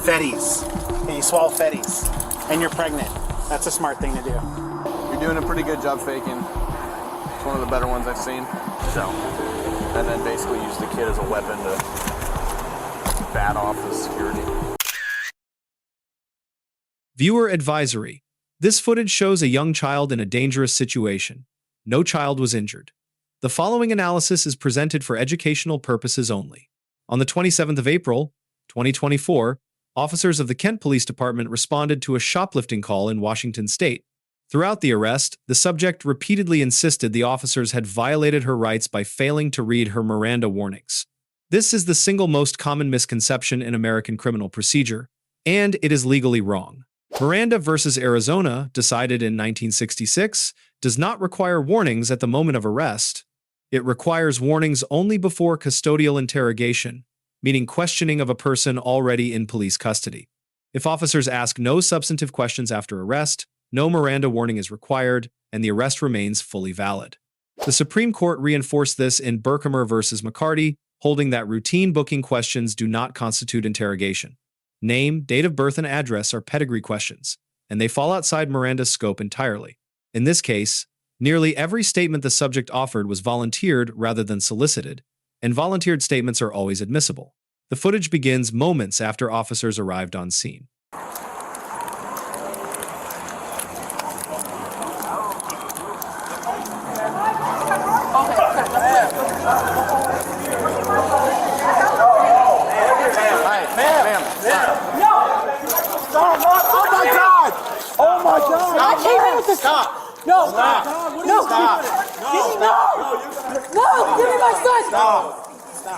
Fetties. And you swallow Fetties. And you're pregnant. That's a smart thing to do. You're doing a pretty good job faking. It's one of the better ones I've seen. So, and then basically use the kid as a weapon to bat off the security. Viewer advisory. This footage shows a young child in a dangerous situation. No child was injured. The following analysis is presented for educational purposes only. On the 27th of April, 2024, officers of the Kent Police Department responded to a shoplifting call in Washington state. Throughout the arrest, the subject repeatedly insisted the officers had violated her rights by failing to read her Miranda warnings. This is the single most common misconception in American criminal procedure, and it is legally wrong. Miranda versus Arizona, decided in 1966, does not require warnings at the moment of arrest. It requires warnings only before custodial interrogation, meaning questioning of a person already in police custody. If officers ask no substantive questions after arrest, no Miranda warning is required, and the arrest remains fully valid. The Supreme Court reinforced this in Berkmer versus McCarty, holding that routine booking questions do not constitute interrogation. Name, date of birth, and address are pedigree questions, and they fall outside Miranda's scope entirely. In this case, nearly every statement the subject offered was volunteered rather than solicited, and volunteered statements are always admissible. The footage begins moments after officers arrived on scene. Stop! No! Stop! No! Stop! No! Give me my son! Stop! Stop!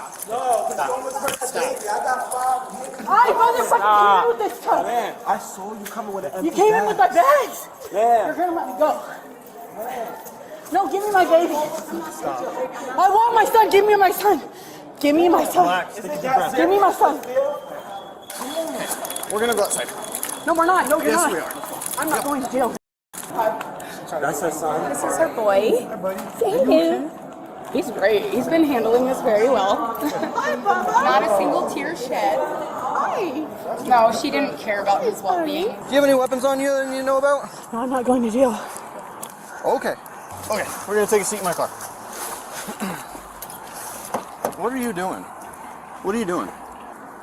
I motherfucker came in with this stuff! Man, I saw you coming with an empty You came in with my bags! Yeah. You're gonna let me go. No, give me my baby. Stop. I want my son. Give me my son. Give me my son. Relax. Take a deep breath. Give me my son. We're gonna go outside. No, we're not. No, you're not. Yes, we are. I'm not going to jail. That's our son. This is her boy. Hi, buddy. Thank you. He's great. He's been handling this very well. Hi, Bubba. Not a single tear shed. Hi. No, she didn't care about his well-being. Do you have any weapons on you that you know about? No, I'm not going to jail. Okay. Okay, we're gonna take a seat in my car. What are you doing? What are you doing?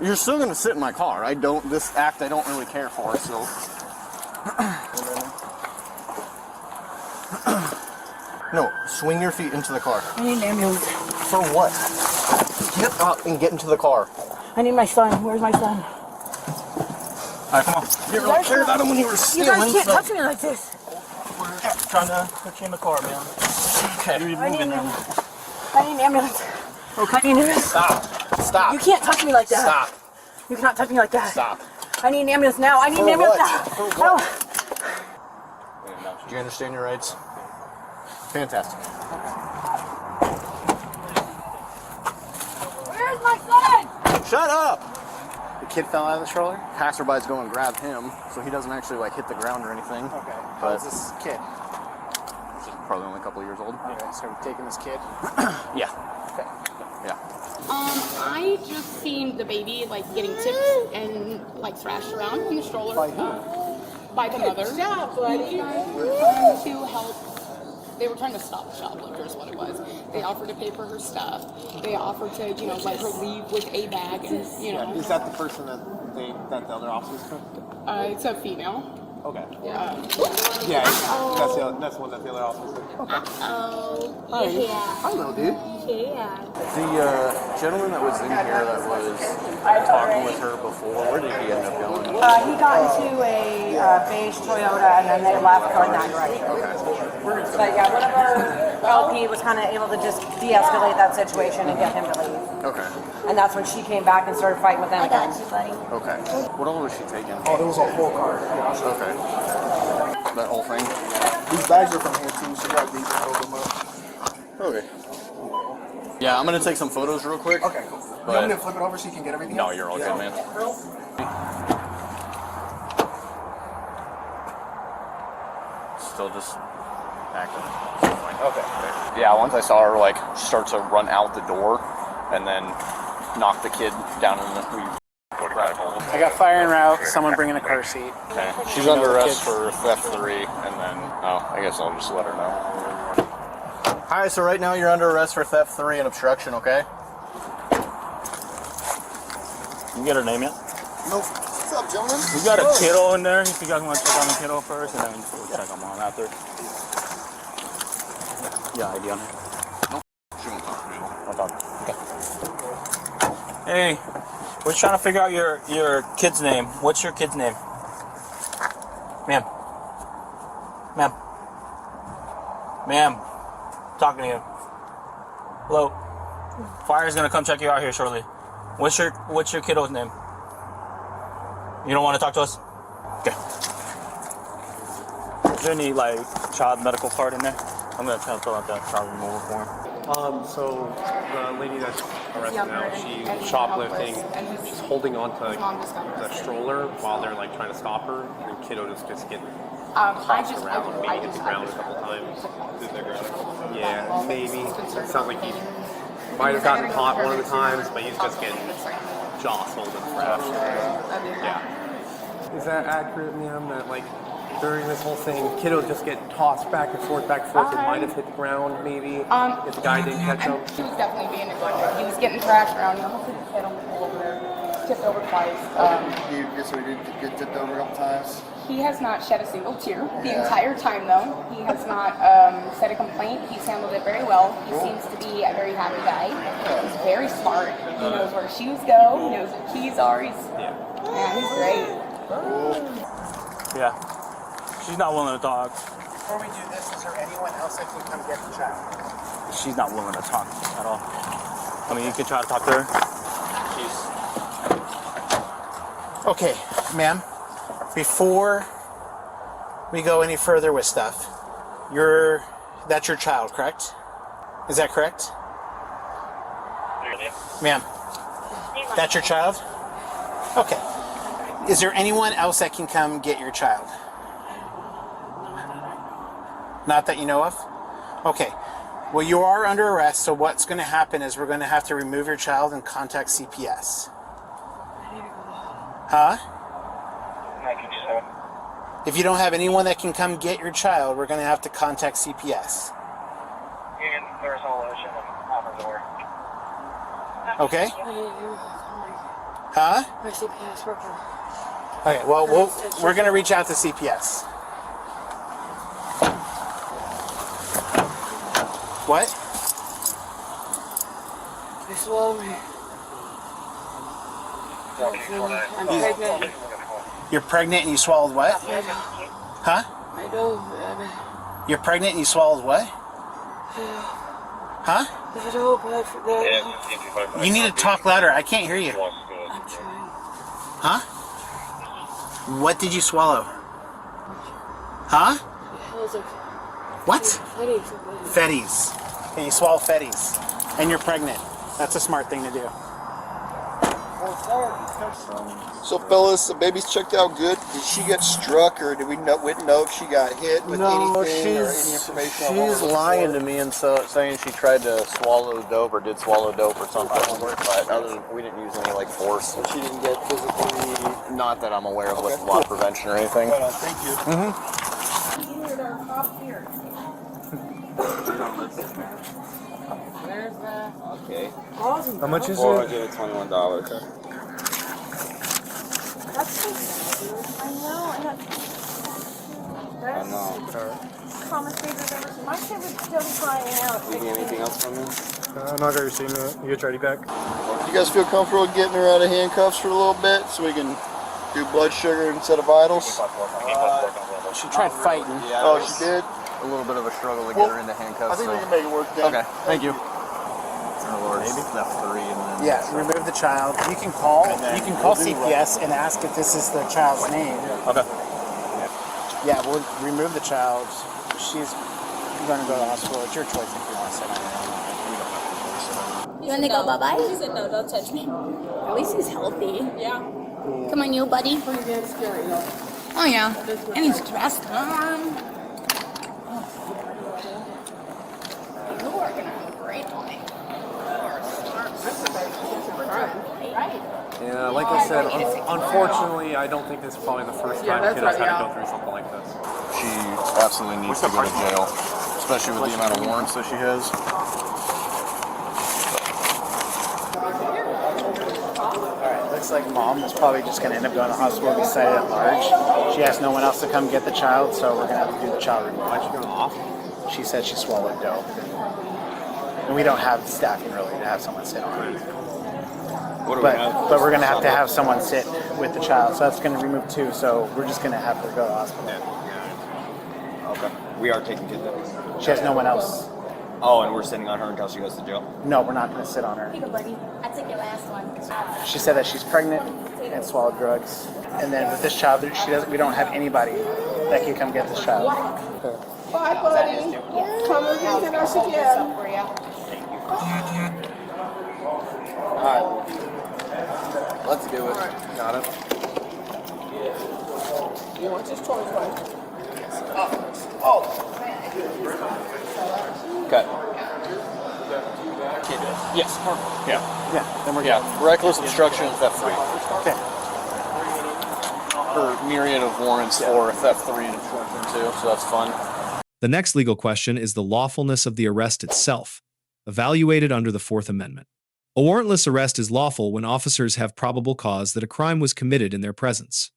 You're still gonna sit in my car. This act I don't really care for, so. No, swing your feet into the car. I need an ambulance. For what? Get up and get into the car. I need my son. Where's my son? Alright, come on. You didn't really care about him when you were You stealing. guys can't touch me like this. Trying to put you in the car, man. Okay. I need an ambulance. Okay. I need an ambulance. Stop. Stop. You can't touch me like that. Stop. You cannot touch me like that. Stop. I need an ambulance now. I need an ambulance now. For I what? Do you understand your rights? Fantastic. Where's my son? Shut up! The kid fell out of the stroller? Passerby's go and grab him, so he doesn't actually like hit the ground or anything. Okay. How But old is this kid? probably only a couple years old. Okay, so we're taking this kid? Yeah. Okay. Yeah. I just seen the baby like getting tipped and like thrashed around in the stroller. By who? By the mother. job, buddy. They were trying to help. They were trying to stop the shoplifter is what it was. They offered to pay for her stuff. They offered to, let her leave with a bag and, Is that the person that the other officers took? it's a female. Okay. Yeah. Yeah, that's the one that the other officers took. Okay. Oh. Yeah. Hello, dude. Yeah. The gentleman that was in here that was talking with her before, where did he end up going? He got into a beige Toyota and then they left going that direction. But yeah, one of our LP was kind of able to just de-escalate that situation and get him to leave. Okay. And that's when she came back and started fighting with them again. Okay. What all was she taking? Oh, there was a whole car. Okay. That whole thing? These bags are from here too, so you got these and hold them up. Okay. Yeah, I'm gonna take some photos real quick. Okay, cool. You want me to flip it over so you can get everything? No, you're all good, man. Still just acting. Okay. Yeah, once I saw her like start to run out the door and then knock the kid down in the I got got fire en route, someone bringing a car seat. Okay. She's under arrest for theft 3, and then, I guess I'll just let her know. Alright, so right now you're under arrest for theft 3 and obstruction, okay? You get her name yet? Nope. What's up, gentlemen? We got a kiddo in there. If you guys want to check on the kiddo first, and then we'll check him on after. Yeah, ID on her. Nope. She won't talk to me. I'll talk. Okay. Hey, we're trying to figure out your kid's name. What's your kid's name? Ma'am. Ma'am. Ma'am. Talking to you. Hello. Fire's gonna come check you out here shortly. What's your kiddo's name? You don't want to talk to us? Okay. Is there any child medical card in there? I'm gonna try to fill out that child removal form. So the lady that's arrested now, she's shoplifting. She's holding on to the stroller while they're trying to stop her, and the kiddo just getting tossed around, maybe hit the ground a couple times. Yeah, maybe. It sounds like he might have gotten caught one of the times, but he's just getting jostled and thrashed. Yeah. Is that accurate, ma'am? That during this whole thing, kiddo just get tossed back and forth, It might have hit the ground, maybe. If the guy didn't catch him. He was definitely being neglected. He was getting thrashed around. You almost hit his head on the floor over there. Tipped over twice. So he did get tipped over a couple times? He has not shed a single tear the entire time, though. He has not said a complaint. He's handled it very well. He seems to be a very happy guy. He's very smart. He knows where shoes go. He knows where keys are. He's great. Yeah. She's not willing to talk. Before we do this, is there anyone else that can come get the child? She's not willing to talk at all. I mean, you could try to talk to her. Okay, ma'am. Before we go any further with stuff, that's your child, correct? Is that correct? Ma'am, that's your child? Okay. Is there anyone else that can come get your child? Not that you know of? Okay. Well, you are under arrest, so what's going to happen is we're going to have to remove your child and contact CPS. Huh? If you don't have anyone that can come get your child, we're going to have to contact CPS. There's a lotion on the door. Okay? Huh? My CPS worker. Okay, well, we're going to reach out to CPS. What? They swallowed me. I'm pregnant. You're pregnant and you swallowed what? Huh? I know. You're pregnant and you swallowed what? Huh? This is all bad for that. You need to talk louder. I can't hear you. I'm trying. Huh? What did you swallow? Huh? What? Fetties. Okay, you swallow fetties. And you're pregnant. That's a smart thing to do. So, fellas, the baby's checked out good. Did she get struck, or did we know if she got hit with anything or any information? She's lying to me and saying she tried to swallow dope or did swallow dope or something. But we didn't use any force. So she didn't get physically. Not that I'm aware of with law prevention or anything. Thank you. Okay. How much is it? $421. That's so sad. I know. And that's the calmest thing I've ever seen. My kid was still crying out. You need anything else from me? I'm not going to see it. You get your ID back? You guys feel comfortable getting her out of handcuffs for a little bit so we can do blood sugar instead of vitals? She tried fighting. Yeah, oh, she did? A little bit of a struggle to get her into handcuffs. I think we can make it work then. Okay, thank you. Maybe left 3 and then. Yeah, remove the child. You can call CPS and ask if this is the child's name. Okay. Yeah, we'll remove the child. She's going to go to the hospital. It's your choice if you want to sit on it. You want to go bye-bye? He said no, don't touch me. At least he's healthy. Yeah. Come on, you buddy. Oh yeah, and he's dressed warm. You are gonna have a great night. You are smart. Yeah, like I said, unfortunately, I don't think this is probably the first time kiddos had to go through something like this. She absolutely needs to go to jail, especially with the amount of warrants that she has. Alright, looks like mom is probably just going to end up going to the hospital and be cited at large. She has no one else to come get the child, so we're going to have to do the child removal. Why'd she go to the hospital? She said she swallowed dope. And we don't have staffing really to have someone sit on her. But we're going to have someone sit with the child, so that's going to remove 2, so we're just going to have her go to the hospital. Okay. We are taking kids though. She has no one else. Oh, and we're sitting on her until she goes to jail? No, we're not going to sit on her. Here you go, buddy. I took your last one. She said that she's pregnant and swallowed drugs. And then with this child, we don't have anybody that can come get this child. Bye, buddy. Come and visit us again. Alright. Let's do it. Got it. You want this toy, right? Okay. Yes. Yeah. Yeah, then we're Yeah. Reckless obstruction and theft 3. Okay. Her myriad of warrants for theft 3 and obstruction 2, so that's fun. The next legal question is the lawfulness of the arrest itself, evaluated under the Fourth Amendment. A warrantless arrest is lawful when officers have probable cause that a crime was committed in their presence.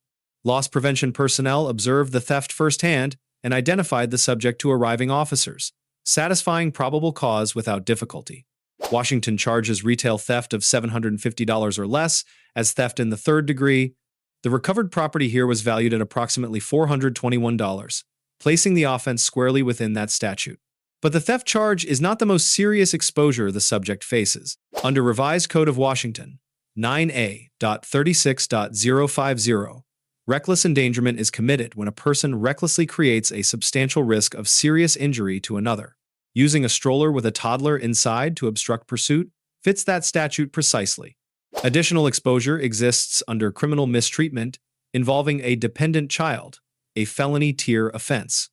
Loss prevention personnel observed the theft firsthand and identified the subject to arriving officers, satisfying probable cause without difficulty. Washington charges retail theft of $750 or less as theft in the 3rd degree. The recovered property here was valued at approximately $421, placing the offense squarely within that statute. But the theft charge is not the most serious exposure the subject faces. Under Revised Code of Washington, 9A.36.050, reckless endangerment is committed when a person recklessly creates a substantial risk of serious injury to another. Using a stroller with a toddler inside to obstruct pursuit fits that statute precisely. Additional exposure exists under criminal mistreatment involving a dependent child, a felony tier offense.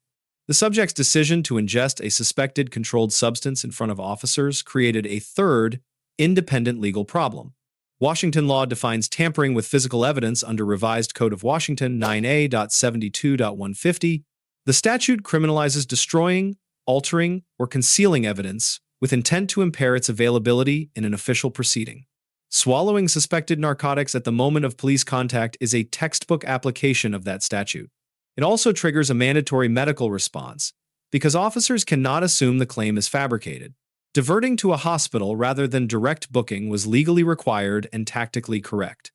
The subject's decision to ingest a suspected controlled substance in front of officers created a third, independent legal problem. Washington law defines tampering with physical evidence under Revised Code of Washington 9A.72.150. The statute criminalizes destroying, altering, or concealing evidence with intent to impair its availability in an official proceeding. Swallowing suspected narcotics at the moment of police contact is a textbook application of that statute. It also triggers a mandatory medical response because officers cannot assume the claim is fabricated. Diverting to a hospital rather than direct booking was legally required and tactically correct.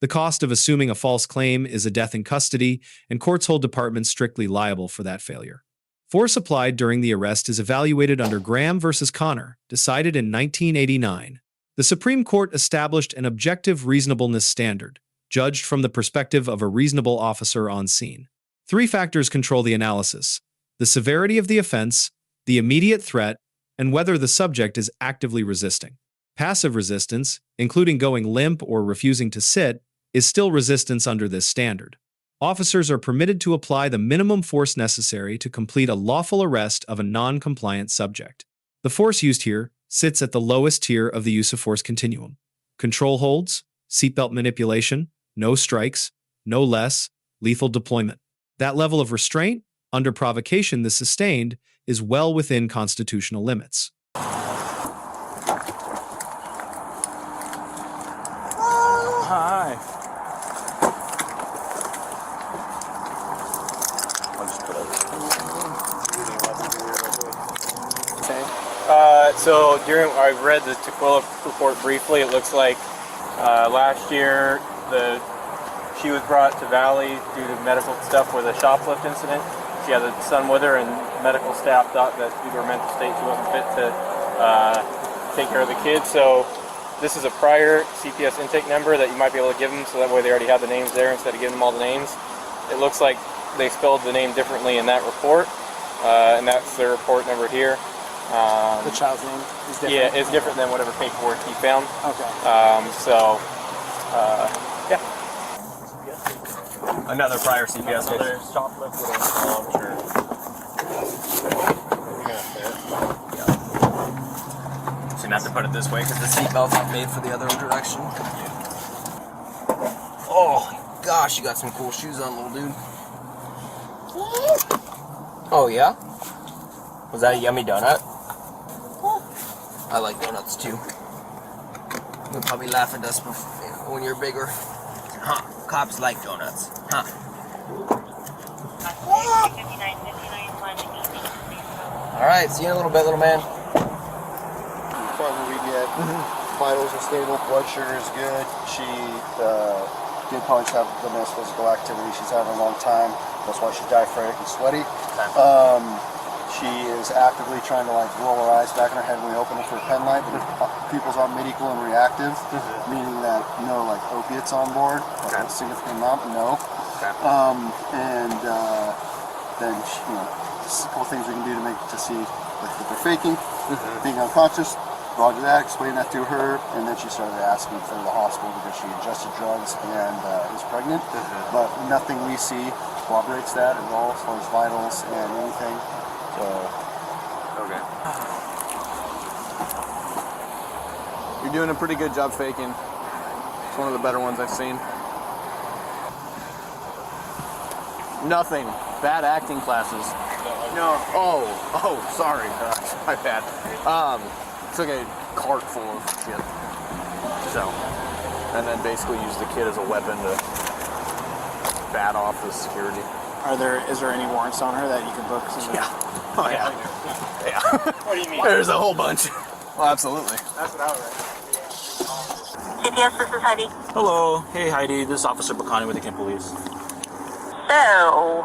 The cost of assuming a false claim is a death in custody, and courts hold departments strictly liable for that failure. Force applied during the arrest is evaluated under Graham v. Connor, decided in 1989. The Supreme Court established an objective reasonableness standard, judged from the perspective of a reasonable officer on scene. 3 factors control the analysis: the severity of the offense, the immediate threat, and whether the subject is actively resisting. Passive resistance, including going limp or refusing to sit, is still resistance under this standard. Officers are permitted to apply the minimum force necessary to complete a lawful arrest of a non-compliant subject. The force used here sits at the lowest tier of the use of force continuum. Control holds, seatbelt manipulation, no strikes, no less, lethal deployment. That level of restraint, under provocation this sustained, is well within constitutional limits. Hi. So I read the Tukwila report briefly. It looks like last year she was brought to Valley due to medical stuff with a shoplift incident. She had a son with her, and medical staff thought that due to her mental state she wasn't fit to take care of the kids. So this is a prior CPS intake number that you might be able to give them, so that way they already have the names there instead of giving them all the names. It looks like they spelled the name differently in that report, and that's the report number here. The child's name is different? Yeah, it's different than whatever paperwork he found. Okay. Yeah. Another prior CPS. Another shoplifter. Sure. So you have to put it this way because the seatbelt's not made for the other direction. Oh gosh, you got some cool shoes on, little dude. Oh yeah? Was that a yummy donut? I like donuts too. You'll probably laugh at us when you're bigger. Huh? Cops like donuts. Huh? Alright, see you in a little bit, little man. Farther we get, vitals are stable, blood sugar is good. She did probably have the most physical activity she's had in a long time. That's why she's diaphoretic and sweaty. She is actively trying to like roll her eyes back in her head when we open it for a pen light, but pupils are medical and reactive, meaning that no like opiates on board, like a significant amount, no. And then you know, just a couple things we can do to see like if they're faking, being unconscious. Roger that, explain that to her, and then she started asking for the hospital because she ingested drugs and is pregnant. But nothing we see corroborates that at all as far as vitals and anything. So, Okay. You're doing a pretty good job faking. It's one of the better ones I've seen. Nothing. Bad acting classes. No. Oh, sorry. My bad. Took a cart full of shit. So, and then basically used the kid as a weapon to bat off the security. Is there any warrants on her that you can book? Yeah. Oh yeah. Yeah. What do you mean? There's a whole bunch. Well, absolutely. That's what I was Yes, this is Heidi. Hello. Hey, Heidi. This is Officer Bacani with the Kent Police. So,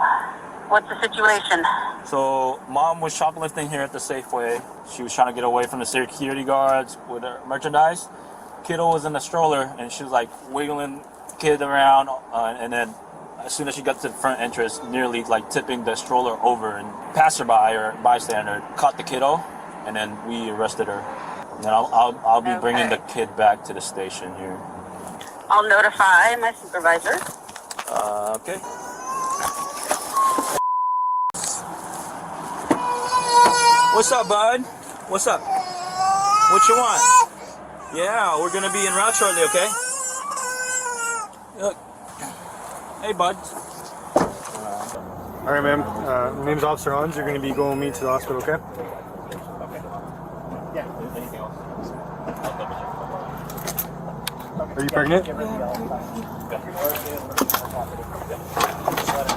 what's the situation? So, Mom was shoplifting here at the Safeway. She was trying to get away from the security guards with her merchandise. Kiddo was in the stroller, and she was like wiggling kid around, and then as soon as she got to the front entrance, nearly like tipping the stroller over, and passerby or bystander caught the kiddo, and then we arrested her. And then I'll be bringing the kid back to the station here. I'll notify my supervisor. Okay. What's up, bud? What's up? What you want? Yeah, we're gonna be en route shortly, okay? Hey, bud. All right, ma'am. My name's Officer Hans. You're going to be going with me to the hospital, okay? Anything else? Are you pregnant?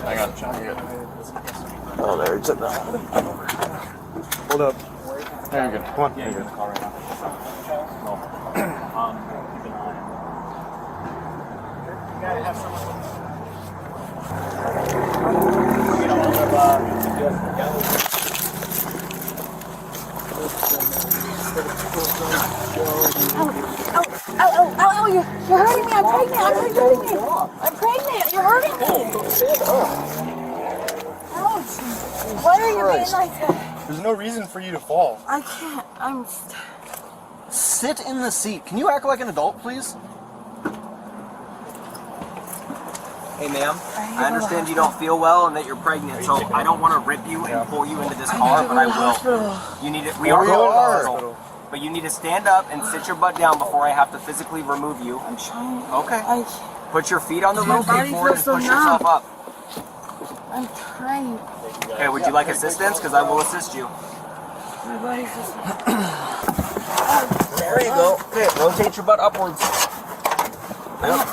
Hang on. Oh, there it's at the. Hold up. There you go. Come on. There you go. Oh, you're hurting me. I'm pregnant. You're hurting me. Ouch. Why are you being like that? There's no reason for you to fall. I can't. Sit in the seat. Can you act like an adult, please? Hey, ma'am. I understand you don't feel well and that you're pregnant, so I don't want to rip you and pull you into this car, but I will. You need to. We are going to the hospital. But you need to stand up and sit your butt down before I have to physically remove you. I'm trying. Okay. Put your feet on the little kickboard and push numb. yourself up. I'm trying. Okay, would you like assistance? Because I will assist you. My body feels. There you go. Okay, rotate your butt upwards. Yep.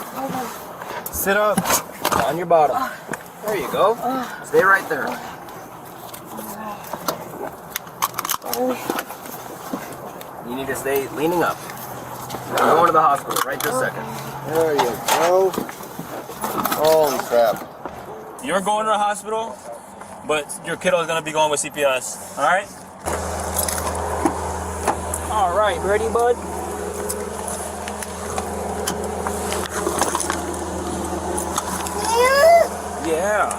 Sit up. On your bottom. There you go. Stay right there. You need to stay leaning up. I'm going to the hospital right this second. There you go. Holy crap. You're going to the hospital, but your kiddo is going to be going with CPS. All right? All right. Ready, bud? Yeah.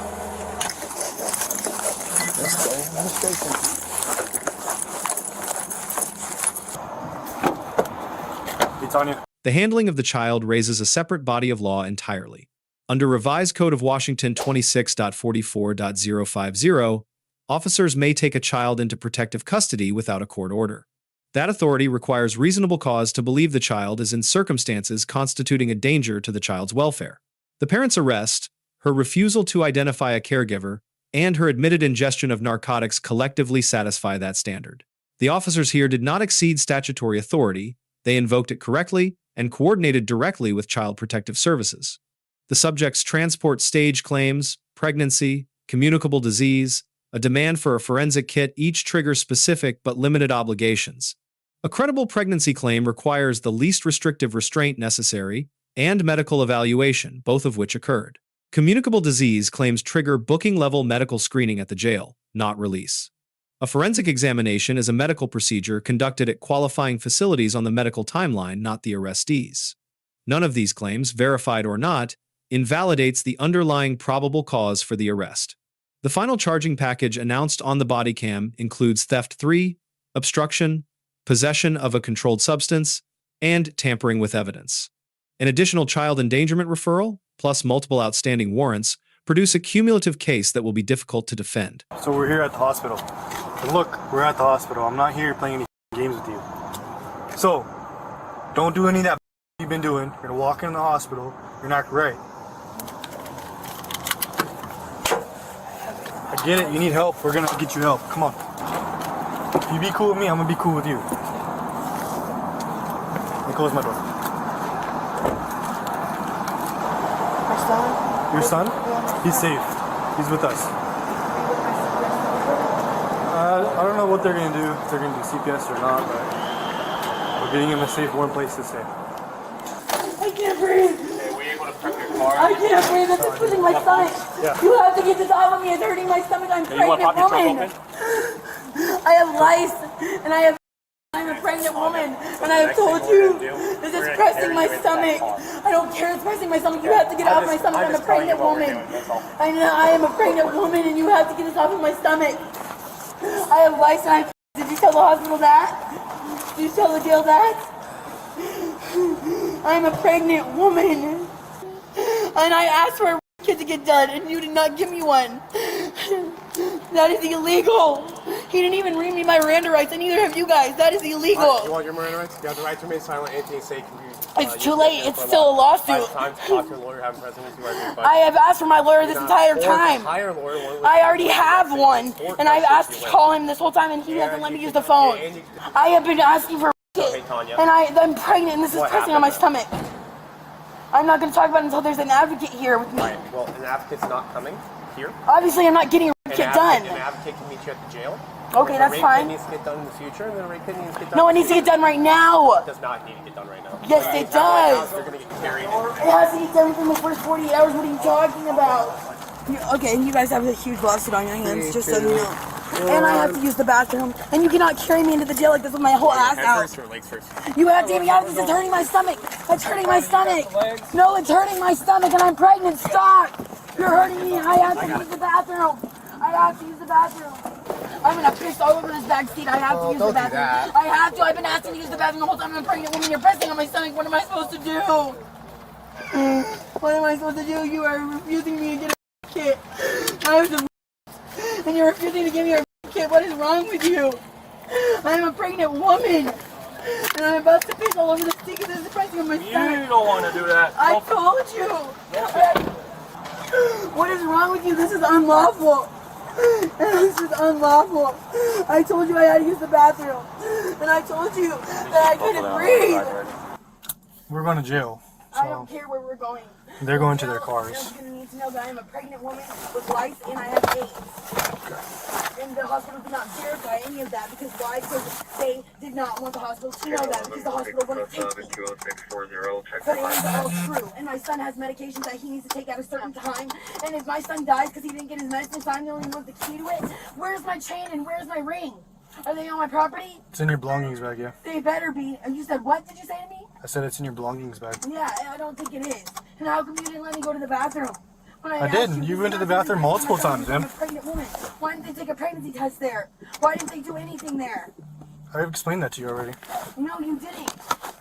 It's on you. The handling of the child raises a separate body of law entirely. Under Revised Code of Washington 26.44.050, officers may take a child into protective custody without a court order. That authority requires reasonable cause to believe the child is in circumstances constituting a danger to the child's welfare. The parent's arrest, her refusal to identify a caregiver, and her admitted ingestion of narcotics collectively satisfy that standard. The officers here did not exceed statutory authority, they invoked it correctly and coordinated directly with Child Protective Services. The subject's transport stage claims, pregnancy, communicable disease, a demand for a forensic kit each trigger specific but limited obligations. A credible pregnancy claim requires the least restrictive restraint necessary and medical evaluation, both of which occurred. Communicable disease claims trigger booking-level medical screening at the jail, not release. A forensic examination is a medical procedure conducted at qualifying facilities on the medical timeline, not the arrestees. None of these claims, verified or not, invalidates the underlying probable cause for the arrest. The final charging package announced on the Bodycam includes theft 3, obstruction, possession of a controlled substance, and tampering with evidence. An additional child endangerment referral, plus multiple outstanding warrants, produce a cumulative case that will be difficult to defend. So we're here at the hospital. And look, we're at the hospital. I'm not here playing any games with you. So, don't do any of that you've been doing. You're gonna walk in the hospital. You're not right. I get it. You need help. We're gonna get you help. Come on. If you be cool with me, I'm gonna be cool with you. Let me close my door. My son? Your son? Yeah. He's safe. He's with us. I don't know what they're gonna do, if they're gonna do CPS or not, but we're getting him a safe, warm place to stay. I can't breathe. Hey, were you able to prep your car? I can't breathe. It's pushing my stomach. Yeah. You have to get this off of me. It's hurting my stomach. I'm a pregnant woman. I have lice, and I'm a pregnant woman, and I have told you this is pressing my stomach. I don't care. It's pressing my stomach. You have to get it off my stomach. I'm a pregnant woman. I know I am a pregnant woman, and you have to get this off of my stomach. I have lice, and did you tell the hospital that? Did you tell the jail that? I'm a pregnant woman, and I asked for a kit to get done, and you did not give me one. That is illegal. He didn't even read me my Miranda rights, and neither have you guys. That is illegal. You want your Miranda rights? You have the right to remain silent. Anything you say can be... It's too late. It's still a lawsuit. Time to talk to your lawyer, have a presidency. I have asked for my lawyer this entire time. I already have one, and I've asked to call him this whole time, and he hasn't let me use the phone. I have been asking for and I'm pregnant, and this is pressing on my stomach. I'm not going to talk about it until there's an advocate here with me. Right. Well, an advocate's not coming here. Obviously, I'm not getting a kit done. An advocate can meet you at the jail. Okay, that's fine. A rape kit needs to get done in the future, and then a rape kit needs to get done. No, it needs to get done right now. It does not need to get done right now. Yes, it does. They're going to get carried in. It has to get done within the first 48 hours. What are you talking about? Okay, you guys have a huge lawsuit on your hands, just so you know. And I have to use the bathroom. And you cannot carry me into the jail like this with my whole ass out. Head first or legs first? You have to get me out of this. It's hurting my stomach. It's hurting my stomach. No, it's hurting my stomach, and I'm pregnant. Stop. You're hurting me. I have to use the bathroom. I have to use the bathroom. I'm gonna piss all over this back seat. I have to use the bathroom. I have to. I've been asking to use the bathroom the whole time. I'm a pregnant woman. You're pressing on my stomach. What am I supposed to do? What am I supposed to do? You are refusing me to get a kit. And you're refusing to give me a kit. What is wrong with you? I'm a pregnant woman. And I'm about to piss all over the seat because this is pressing on my stomach. You don't want to do that. I told you. What is wrong with you? This is unlawful. This is unlawful. I told you I had to use the bathroom. And I told you that I couldn't breathe. We're going to jail. I don't care where we're going. They're going to their cars. They're going to need to know that I am a pregnant woman with lice and I have AIDS. And the hospital did not verify any of that because why? Because they did not want the hospital to know that because the hospital wouldn't take me. But it is all true. And my son has medications that he needs to take at a certain time. And if my son dies because he didn't get his medicine, so I'm the only one with the key to it, where's my chain and where's my ring? Are they on my property? It's in your belongings bag, yeah. They better be. And you said, what did you say to me? I said it's in your belongings bag. Yeah, I don't think it is. And how come you didn't let me go to the bathroom? When I did. You went to the bathroom multiple times, I'm a Em. pregnant woman. Why didn't they take a pregnancy test there? Why didn't they do anything there? I explained that to you already. No, you didn't.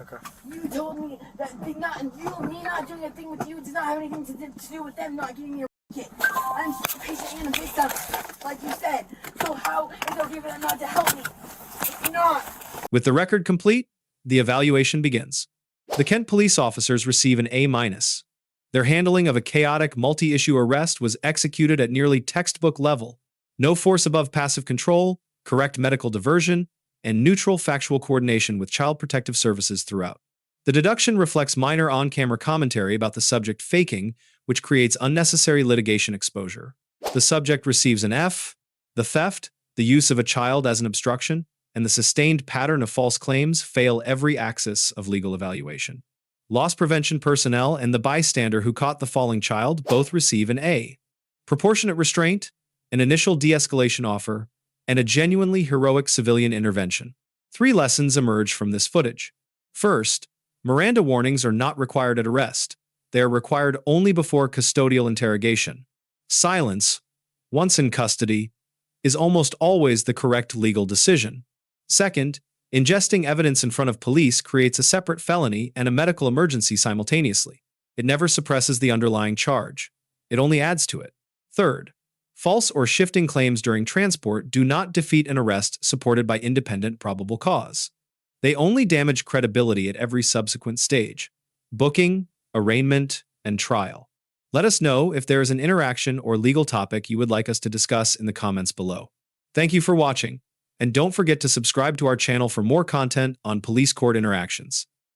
Okay. You told me that me not doing a thing with you does not have anything to do with them not giving me a I'm a patient and a victim, like you said. So how is it okay for them not to help me? It's not. With the record complete, the evaluation begins. The Kent police officers receive an A-. Their handling of a chaotic multi-issue arrest was executed at nearly textbook level. No force above passive control, correct medical diversion, and neutral factual coordination with Child Protective Services throughout. The deduction reflects minor on-camera commentary about the subject faking, which creates unnecessary litigation exposure. The subject receives an F. The theft, the use of a child as an obstruction, and the sustained pattern of false claims fail every axis of legal evaluation. Loss prevention personnel and the bystander who caught the falling child both receive an A. Proportionate restraint, an initial de-escalation offer, and a genuinely heroic civilian intervention. 3 lessons emerge from this footage. First, Miranda warnings are not required at arrest. They are required only before custodial interrogation. Silence, once in custody, is almost always the correct legal decision. Second, ingesting evidence in front of police creates a separate felony and a medical emergency simultaneously. It never suppresses the underlying charge. It only adds to it. Third, false or shifting claims during transport do not defeat an arrest supported by independent probable cause. They only damage credibility at every subsequent stage: booking, arraignment, and trial. Let us know if there is an interaction or legal topic you would like us to discuss in the comments below. Thank you for watching, and don't forget to subscribe to our channel for more content on police court interactions.